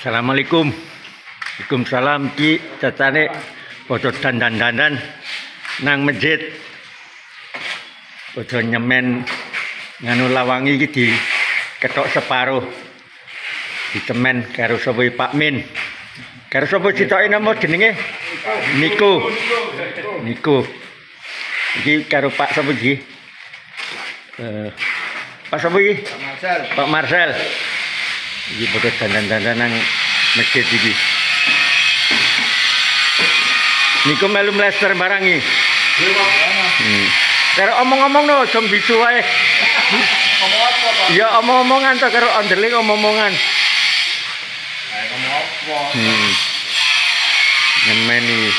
Assalamualaikum. Waalaikumsalam Ki cacane padha dandan-dandan nang masjid. Padha nyemen nganu lawangi iki di ketok separuh. Ditemen karo sapa Pak Min. Karo sapa citoke nama jenenge? Niko. Niko. Iki karo Pak sapa iki? Pak sapa iki? Pak Marcel. Pak Marcel. Iki padha dandan-dandan nang masjid iki. Niku melu mlester barang iki. Karo omong-omong no, jom bisu wae. Ngomong apa, Pak? Ya omong-omongan to karo underling omong-omongan. Ngomong apa? Nyemen iki.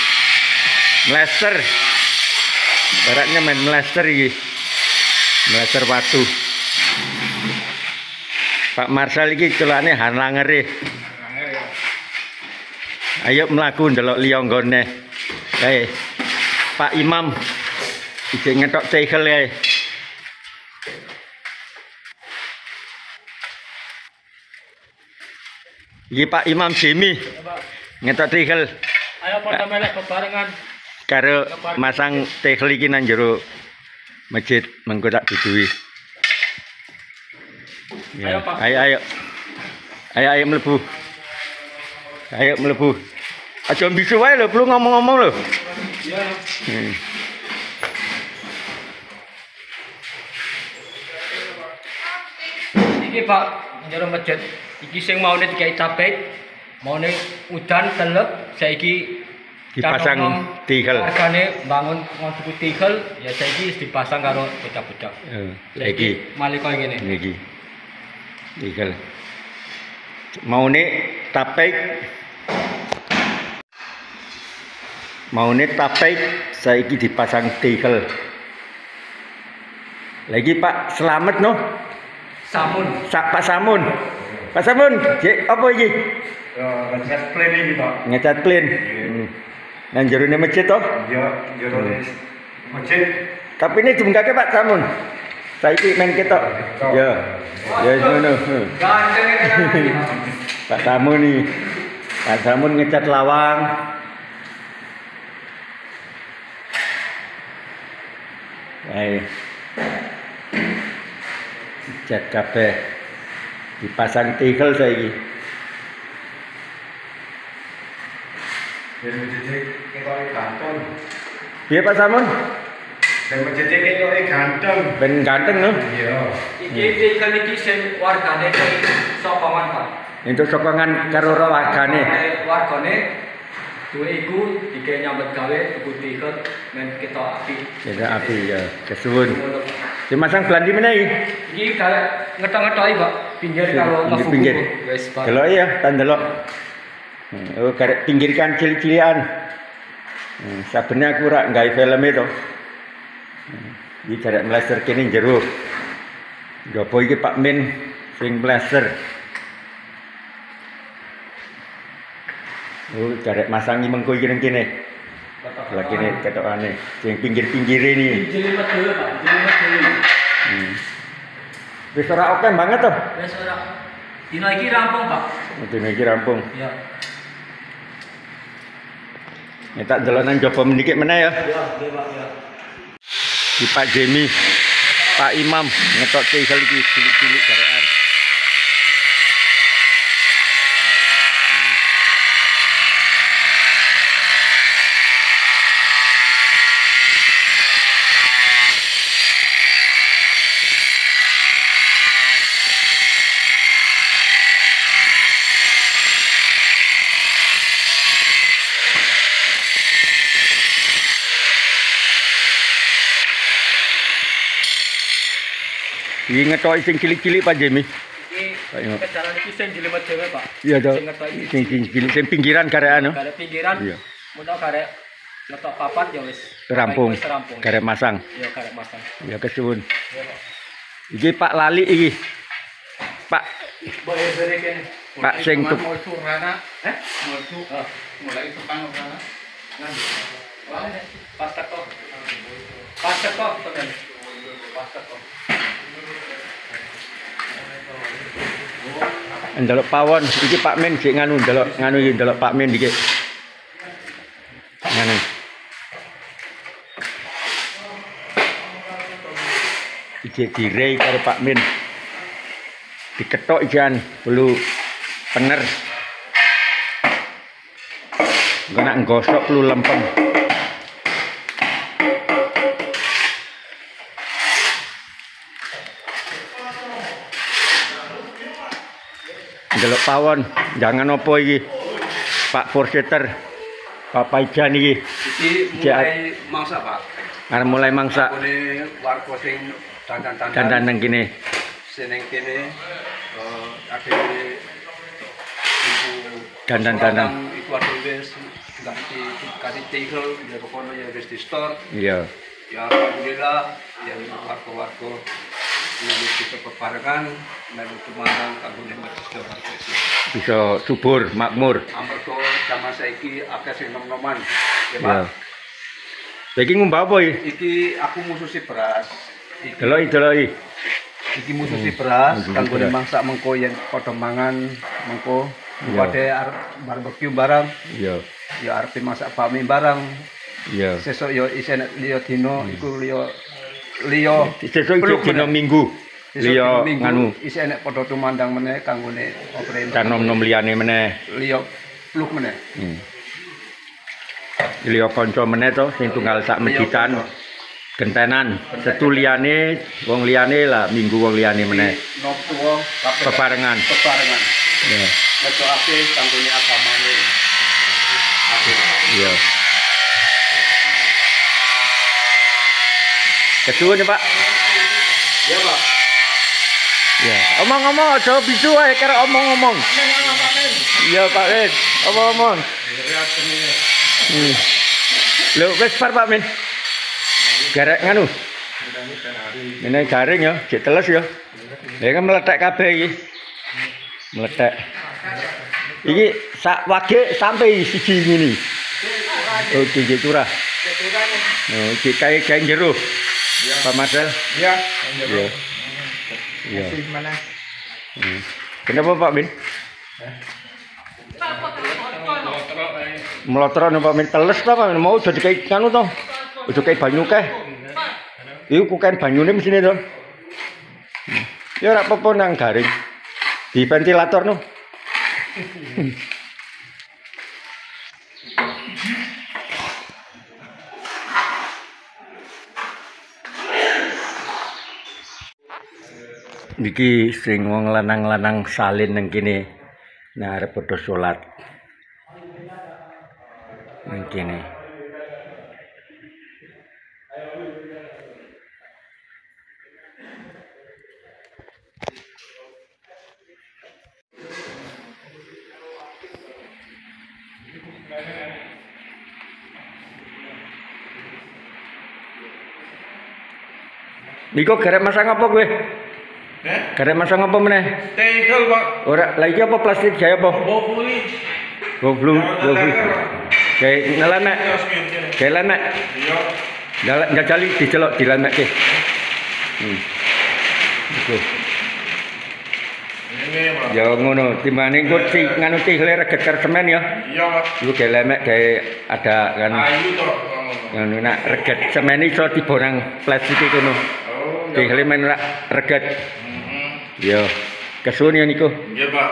Mlester. Baratnya main mlester iki. Mlester watu. Pak Marcel iki celane hanlangere. Ayo mlaku ndelok liya nggone. Kae. Pak Imam iki ngetok tegel kae. Iki Pak Imam Jemi ngetok tegel. Ayo padha melek bebarengan. Karo masang tegel iki nang jero masjid mengko tak duduhi. Ya, Ayo, Pak. Ayo mlebu. Ayo mlebu. Aja bisu wae lho, perlu ngomong-ngomong lho. Iya. Iki Pak, njero masjid. Iki sing maune dikai cabai, maune udan telep, saiki Dipasang tegel. Hargane bangun ngonsumsi tegel, ya saiki dipasang karo bocah-bocah. Saiki malih koyo ngene. niki. Tegel. Maune tapek. Maune tapek saiki dipasang tegel. Lagi Pak Slamet no. Samun. Pak Samun. Pak Samun, jek apa iki? Ya, ngecat plan ini, Pak. Ngecat plin. Nang jerone masjid toh? Ya, jero masjid. Tapi ini jumkake Pak Samun. Saiki main ketok. Ya. Ya ngono. Gandeng iki. Pak Samun nih. Pak Samun ngecat lawang. Ayo. Cat kabeh. Dipasang tegel saiki. Dan masjid ketoke ganteng. Piye Pak Samun? Dan masjid ketoke ganteng. Ben ganteng no? Iya. Iki kan iki sing wargane sokongan Pak. Untuk sokongan karo wargane. Wargane duwe iku dike nyambet gawe tuku tiket men ketok api. Ketok api ya, kesuwun. Dimasang belandi meneh iki. Iki kaya ngetok-ngetoki Pak, pinggir karo ngefuku. Pinggir. Wis Pak. Delok ya, tan delok. Oh, karek pinggirkan cilik-cilikan. Sabene aku rak gawe film itu. Iki karek mlester kene jero. Jopo iki Pak Min sing mlester. Oh, karek masangi mengko iki nang kene. Lah kene ketokane sing pinggir-pinggire ini. Jelimet dhewe Pak, jelimet dhewe. Wis ora oke banget to. Wis ora. Dina iki rampung Pak. Dene iki rampung. Iya. Nek tak delok nang jaba mendikit meneh ya. Iya, nggih Pak, ya. Di Pak Jemi, Pak Imam ngetok tegel iki cilik-cilik garekan. Iki ngetoki sing cilik-cilik Pak Jemi. Iki kejaran iki sing jelimet dhewe Pak. Iya to. Sing ngetoki Sing cilik, sing pinggiran garekan no. Garek pinggiran. Iya. Mudah garek ngetok papat ya wis. Rampung. Wis rampung. Garek masang. Iya, garek masang. Ya kesuwun. Iya Pak. Iki Pak Lali iki. Pak Mbok esere kene. Pak sing tuh Mau surana, mulai tukang surana. Pas teko. Pas teko tenan. Pas teko. ndelok pawon iki Pak Min sik nganu iki ndelok Pak Min iki. Nganu. Iki direi karo Pak Min. Diketok ijan bulu pener. Engko nak nggosok perlu lempeng. Delok pawon, jangan opo iki. Pak Forseter. Pak Paijan iki. Iki mulai mangsa, Pak. Arep mulai mangsa. Kene warga sing dandan-dandan. Dandan nang kene. Seneng kene ade iku Dandan-dandan. Iku ade wis ganti tegel ya kono ya wis di store. Iya. Ya alhamdulillah ya warga-warga yang bisa bebarengan melu tumandang kanggo masjid Bisa subur, makmur. amarga jaman saiki akeh sing nom-noman. Ya, Iya. Pak. Saiki ngumbah apa iki? Iki aku mususi beras. Deloki. Iki mususi beras Mususi kanggo beras. masak mengko yen padha mangan mengko Iya. pada arep barbecue barang Iya. ya arep masak bakmi barang Iya. sesuk ya isih liya dina iku liya Sesuk iki dina Minggu. Liya nganu isih enek padha tumandang meneh kanggone oprene dan nom-nom liyane meneh. liya pluk meneh. Liya kanca meneh to sing tunggal sak meditan. Gentenan, setu liyane, wong liyane lah Minggu wong liyane meneh. Nom tuwa kabeh Bebarengan. bebarengan. Iya. Ngecokake kanggone agamane. Iya. Kesuwun ya, Pak. Ya, Pak. Ya, omong-omong aja bisu ae karo omong-omong. Iya, Pak Min. Omong-omong. Lho, wis par Pak Min. Garek nganu. Ini garing ya, jek teles ya. Ya kan meletek kabeh iki. Meletek. Iki sak wage sampai siji ngene. Oh, iki curah. Oh, iki kae jero. Pak Marcel. Iya. Iya. Iya. Kenapa Pak Min? Melotron Pak Min teles ta Pak Min mau dadi kayak kanu to. Udah kayak banyu keh. Iku kuken banyune mesine to. Ya ora apa-apa nang garing. Di ventilator no. Iki sing wong lanang-lanang salin nang kene. Nah arep padha salat. Nang kene. Niko garek masang apa kowe? Garek masang apa meneh? Tegel, Pak. Ora, lah iki apa plastik jaya apa? Bofuli. Goblok. Kayak ngelemek. Kayak lemek. Iya. Ndak jali dicelok dilemekke. Iku. Ini, Pak. Ya ngono, timbane engko nganu tihle reget karo semen ya. Iya, Pak. Iku ge lemek gawe ada kan. Ayu to. Ngono nak reget semen iso tiba nang plastik iki kono. Oh, Tihle men ora reget. Ya, kesuwun ya niku. Iya, Pak.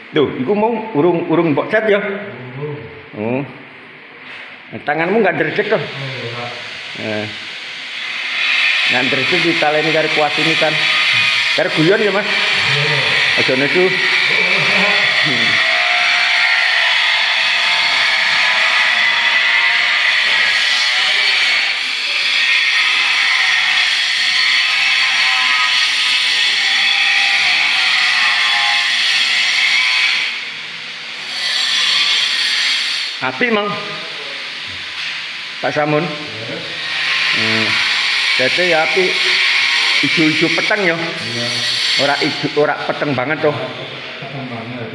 Duh, iku mau urung mbok cat ya. Oh. Tanganmu enggak dresek toh? Nah, dresek ditaleni karo kuas ini kan. Karo guyon ya, Mas. Aja nesu. Api mang Pak Samun. Jadi ya api ijo-ijo peteng ya. Ora ijo, ora peteng banget toh.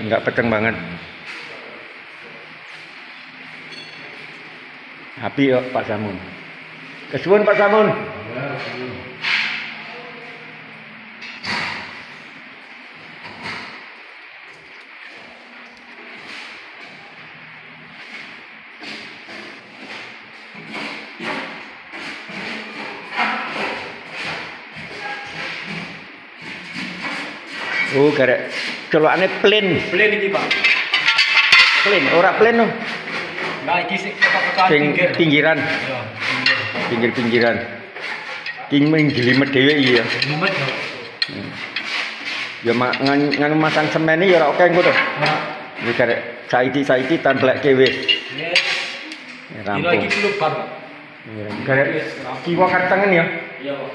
Enggak peteng banget. Api yo Pak Samun. Kesuwun Pak Samun. Oh, karek celokane plain. Plain iki, Pak. Plain, ora plain no. Nah, iki sing kota-kota Sing pinggir. pinggiran, Iya, pinggir. pinggir-pinggiran. King menjelimet dhewe iki ya. Limet yo. Ya nganu masang semen iki ya ora oke engko to. Ya. Iki karek saiki tanpleke wis. Yes. Kira iki Rampung. klub, Pak. Karek kiwa katengen ya. Iya, Pak.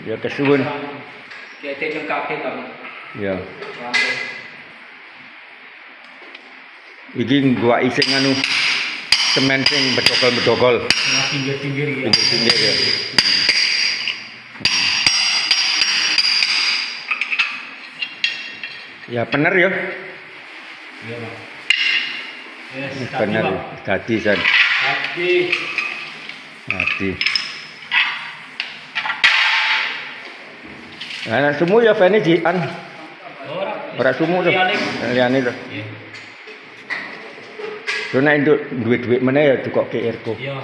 Ya kesuwun. Kete lengkapke ta, Pak. Ya. Rampung. Iki gua isi nganu semen sing bedogol-bedogol. Nah, pinggir-pinggir ya. Pinggir-pinggir ya. Ya bener ya. Iya, Pak. Yes, Bener. Dadi san. Tadi. Dadi. Nah, semua ya Feni di an. Ora sumu tuh. Liyane tuh. Iya. Yo nek duit-duit meneh ya dukokke Erko. Iya.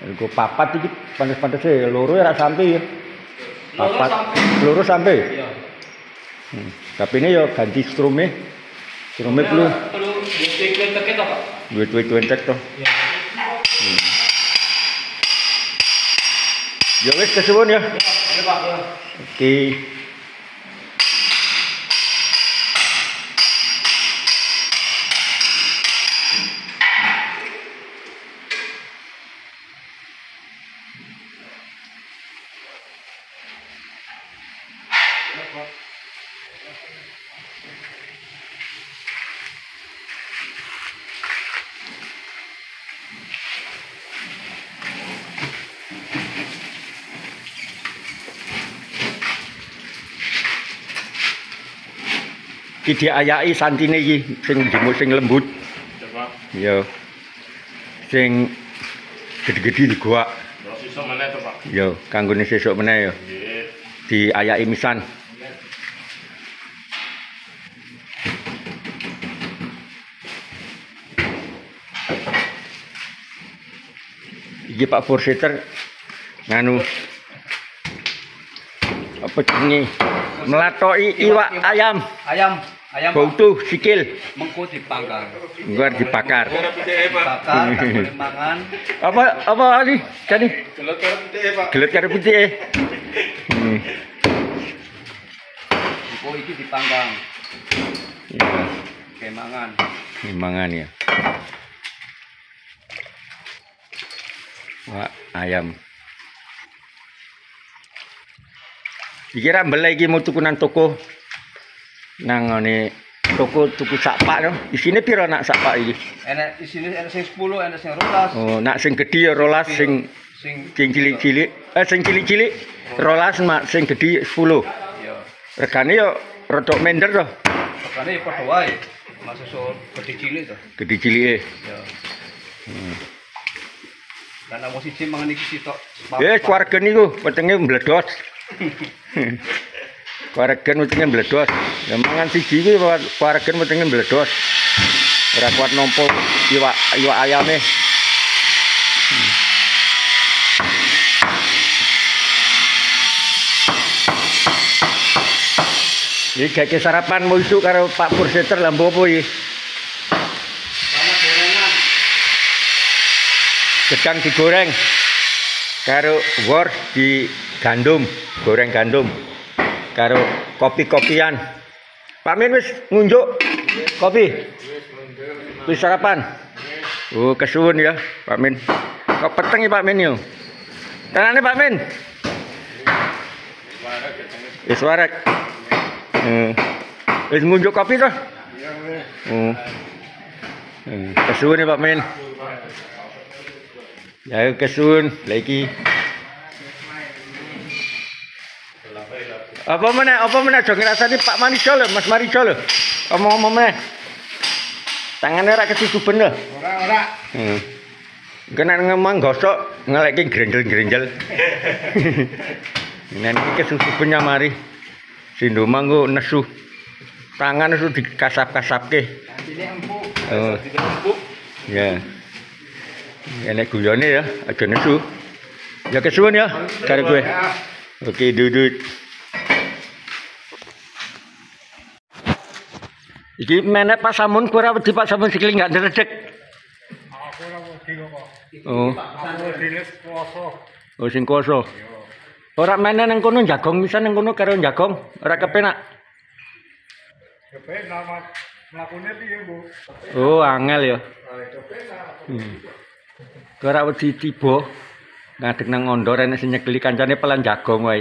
Erko papat iki pantes-pantese loro ya ora sampe ya. Papat. Loro sampe. Iya. Tapi ini ya ganti strume. Strume perlu Perlu diklik teke to, Pak. duit-duit entek toh. Iya. Ya wis kesuwun ya. Iya, Pak. Ya. Oke. Iki diayaki santine iki sing jemuk sing lembut. Coba, Ya. Sing gede-gede di gua. kalau sisa mana tuh Pak? Ya, kanggone sesuk meneh ya. Nggih. Diayaki misan. Iki Pak Forseter nganu apa jenenge melatoki iwak ayam Ayam bautu sikil mengko dipanggang. luar dibakar. Bakar boleh mangan. Apa tadi? Tadi Gelut karo putih Pak. gelut karo putih. Mengko iki dipanggang. Ya, Kayak mangan. mangan ya. Wah, ayam. Dikira mbeleh iki mau tukunan toko. Nang ngene toko tuku sakpak to. Isine piro nak sakpak iki? Enak di sini enak sing 10, enak sing 12. Oh, nak sing gedhi ya 12 sing cilik-cilik. Sing cilik-cilik 12 mak sing gedhi 10. ya. Regane ya rodok mender to. Makane ya padha wae. Masuk so gede cilik to. Gedhi cilike. Ya. Karena mau siji mangan iki sitok. Keluarga niku wetenge mbledos. Keluarga wetenge mbledos. Ya mangan siji iki keluarga wetenge mbledos. Ora kuat nampa iwak ayame. Iki gak sarapan mau isuk karo Pak Forseter lah mbok apa iki? Sama gorengan. Gedang digoreng karo wor di gandum, goreng gandum karo kopi-kopian. Pak Min wis ngunjuk kopi. Wis sarapan. Oh, kesuwun ya, Pak Min. Kok peteng ya Pak Min yo. Tenane Pak Min. Wis warek. Wis ngunjuk kopi toh? Oh. Kesuwun ya Pak Min. Ya kesun lagi. Apa mana aja ngrasani Pak Marijo lho, Mas Marijo lho. Omong-omong meneh. Tangane ora kesusuben lho. Ora. Kena ngemang gosok ngelekin grenjel-grenjel. Ini kesusupannya mari. Sindoma nggo nesu. Tangan nesu dikasap-kasapke. Ini empuk. Oh. Empuk. Ya. Enek guyone ya, aja nesu. Ya kesuwun ya, karo gue. Oke, duduk. Iki menek Pak Samun ora wedi Pak Samun sikil enggak ndredeg. Aku ora wedi kok. Oh. Aku wedi kuasa. Oh sing kuasa. Ora meneh nang kono jagong pisan nang kono karo jagong, ora kepenak. Kepen nama mlakune piye, Bu? Oh, angel ya. Kepenak. Ora wedi tiba ngadeg nang ngondor enek sing nyekeli kancane pelan jagong wae.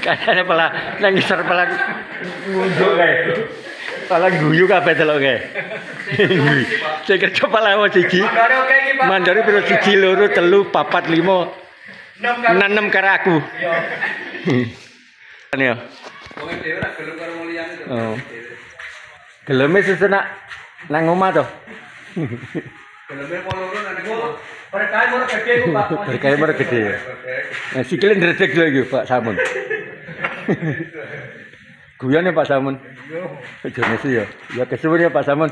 Kancane pelan nang ngisor pelan ngunjuk kae. Pelan guyu kabeh delok kae. Sing kerja pelan siji. Mandare oke iki, Pak. Mandari piro 1 2 3 4 5 6 karo aku. Yo. Ya. Wong dhewe ora gelem karo wong liyane to. Oh. Geleme sesenak nang omah to. Geleme loro nang omah. Berkah ora gede ku, Pak. Berkaya mer gede ya. Nah, sikile ndredeg lho iki Pak Samun. Guyane Pak Samun. Aja nesu ya. Ya kesuwun ya Pak Samun.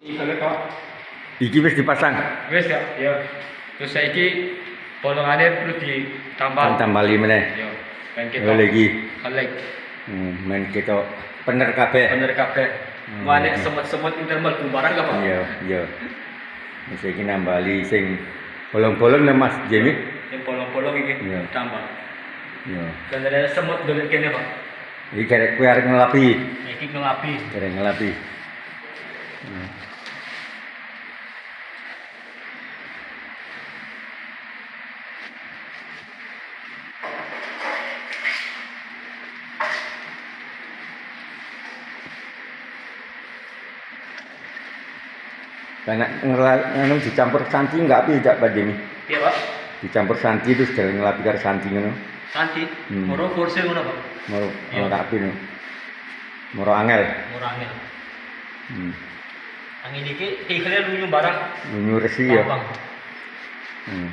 Iki kok. Iki wis dipasang. Wis ya. Ya. Terus saiki bolongane perlu ditambal. Tambali meneh. Yo. Ben Oh lagi. Kalek. Men kita bener kabeh. Bener kabeh. Wane semut-semut intermal barang apa? Iya, iya. Wis iki nambali sing bolong-bolong nang Mas Jemi. Yang bolong-bolong iki Iya. tambah. Iya. Dan ada semut dolek kene, Pak. Iki karek kowe arep ngelapi. Iki ngelapi. Karek ngelapi. Karena nganu dicampur santi enggak piye Cak Pak Jemi? Iya, Pak. Dicampur santi terus jalan ngelapi karo santi ngono. Santi. Hmm. Moro kursi ngono, Pak. Moro Iya. rapi no. Moro angel. Murangnya. Hmm. Angin iki tikle lunyu barang. Nyu resi ya. Gampang. Hmm.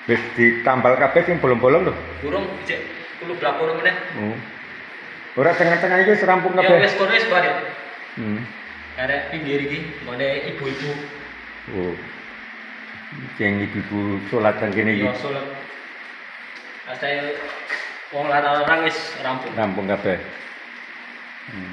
Wis ditambal kabeh sing bolong-bolong lho. Burung cek kulo blapur meneh. Oh. Ora tengah-tengah iki wis rampung Ya kabeh. wis kono wis bare. Hmm. Arek pinggir iki ngene ibu-ibu. Oh. Sing ibu-ibu salat nang kene iki Yo salat. Asal wong larang wis rampung. rampung kabeh. Hmm.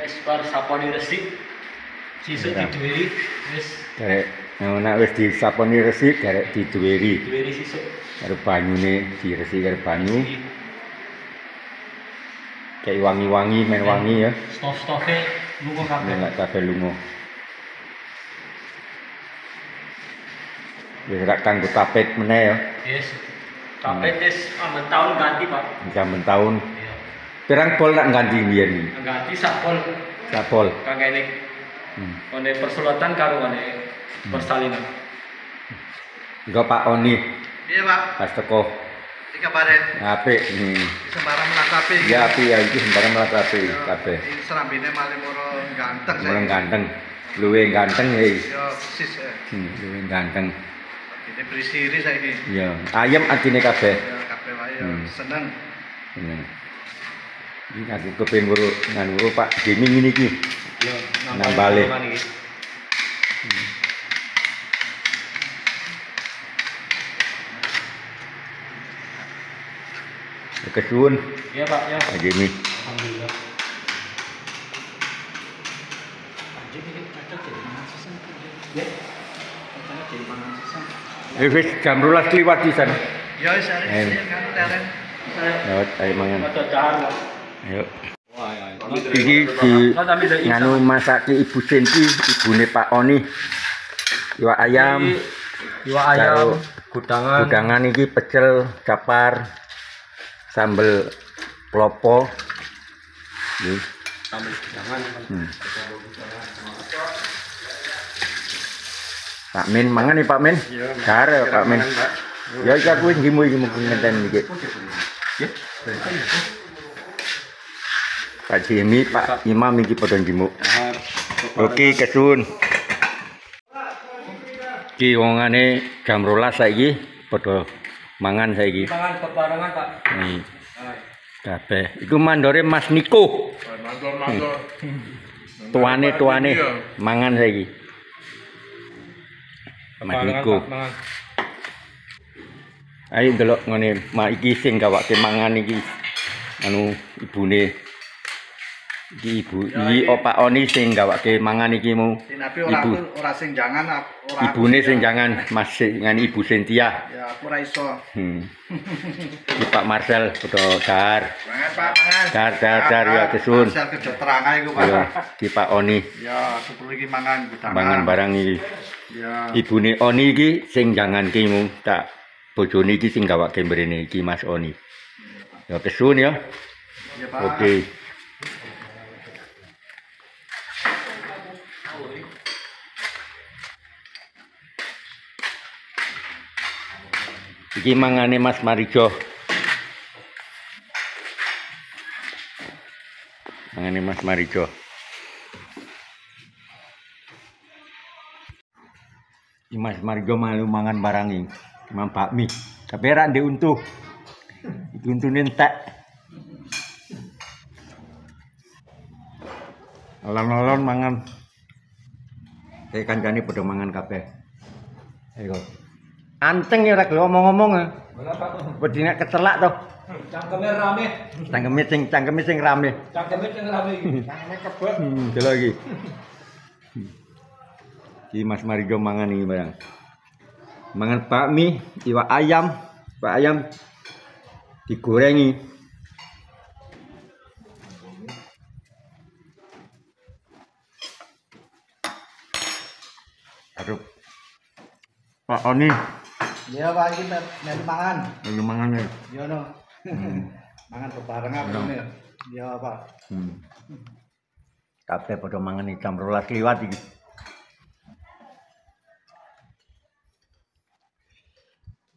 Wis par saponi resik. Sisuk Iya. diduweri wis Karek nek wis disaponi resik karek diduweri diduweri sisuk. karo banyune diresi karo banyu. Kayak wangi-wangi, men wangi ya. Stof-stofe lunga kabeh. Nek kabeh lunga. Wis rak kanggo tapet meneh ya. Yes. Tapi wis amen tahun ganti, Pak. Jaman taun. Iya. Pirang bol nak ganti biyen iki. Ganti sapol Sak bol. kangene Hmm. one persulatan karo one persalinan. Engko Pak Oni Piye, Pak? pas teko Iki kabare apik sembarang mlakape. ya apik ya iki sembarang mlaku kabeh. Iki serambine malih moro ganteng. Mulai ganteng. Luwe ganteng ya. Yo persis. Luwe ganteng. Ini berisiri saiki. Ya, ayam artine kabeh. Ya kabeh wae Hmm. seneng. Ini aku kepen weruh ngan weruh Pak Jemi ngene iki. Yo, Nambale. Kesuwun Iya, Pak, ya. Pak Jemi. Alhamdulillah. Wis jam 12 kliwat pisan. Ya wis arek Ayo. kan teren. Ya, ayo mangan. Ada cara. Ayo. Iki di nganu masake Ibu Senti, ibune Pak Oni. Iwak ayam, Iwak Karo gudangan. gudangan iki pecel, capar, sambel klopo. Nih, Jangan. Pak Min mangan nih Pak Min. Kare Pak Min. Ya iki aku ngimu ngenten iki. Pak Jimmy, Pak Imam iki padha ngimu. Oke, kesun. Iki wongane jam 12 saiki padha mangan saiki. Mangan bebarengan, Pak. Nih. Kabeh. Iku mandore Mas Niko. Mandor. Tuane mangan saiki. Mas Niko. Mangan. Ayo delok ngene, mak iki sing gawake mangan iki. Anu ibune. Iki ibu, iki Opak Oni sing gawake mangan iki mu. Tapi Ibu. ora sing jangan ora. Ibune sing jangan Mas dengan Ibu Cynthia. Ya aku ora iso. Iki Pak Marcel padha dar. Mangan Pak, mangan. Dar ya kesun. Asal keterangan iku Pak. Ya, iki Pak Oni Ya, aku perlu iki mangan gudang. mangan barang iki. Ya. Ibune Oni iki sing jangan ki mu tak bojone iki sing gawake mrene iki Mas Oni. Ya kesun ya. Ya Pak. Oke. Iki mangane Mas Marijo. Mangane Mas Marijo. Iki Mas Marijo malu mangan barang iki. Imam bakmi. Tapi ra ndek untu. Iki untune entek. Alon-alon mangan. Kancane padha mangan kabeh. Ayo. Anteng ya ora gelem ngomong-ngomong. Wedi nek kecelak to. Cangkeme rame. Cangkeme sing rame. Cangkeme sing rame iki. Cangkeme kebek. Delok iki. Iki Mas Marijo mangan iki barang. Mangan bakmi, iwak ayam, pak ayam digorengi. Aduh. Pak Oni, Ya Pak iki melu mangan. lagi mangan ya. Ya no. Mangan bebarengan ngene. Ya Pak. Kabeh padha mangan iki jam 12 liwat iki.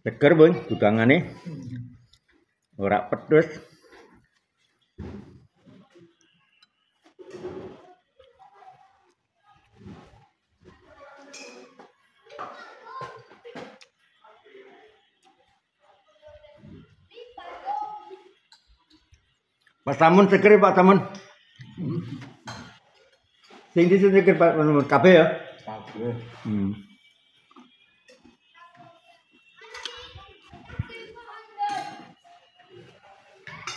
Seger, Bun, gudangane. Ora pedes. Pak Tamun seger Pak Tamun. Sing di seger Pak Tamun kabeh ya. Kabeh.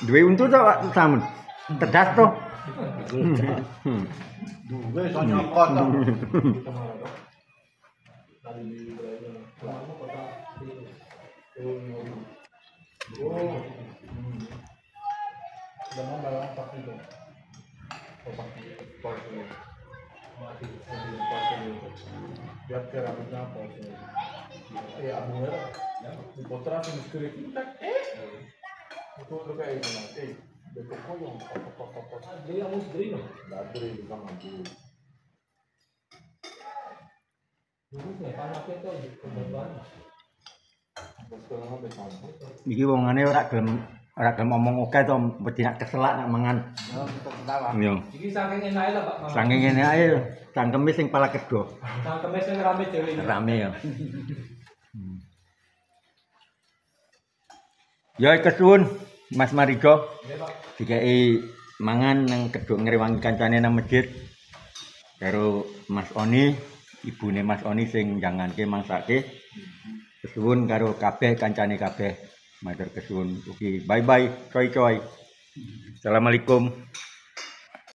Duwe untu to Pak Tamun. Tedas to. Duwe iso nyokot to. Iki wongane ora gelem ngomong oke to, wedi nak keselak nak mangan. Ya untuk ketawa. Iya. Iki saking enake lho Pak. Saking ngene ae cangkeme sing pala kedo. Cangkeme sing rame dhewe iki. Rame ya. Ya kesuwun Mas Marijo. Nggih Pak. Dikai mangan nang keduk ngrewangi kancane nang masjid. Karo Mas Oni, ibune Mas Oni sing janganke mangsake. Kesuwun karo kabeh kancane kabeh. Matur kesuwun. Oke, bye bye. Coy. Assalamualaikum.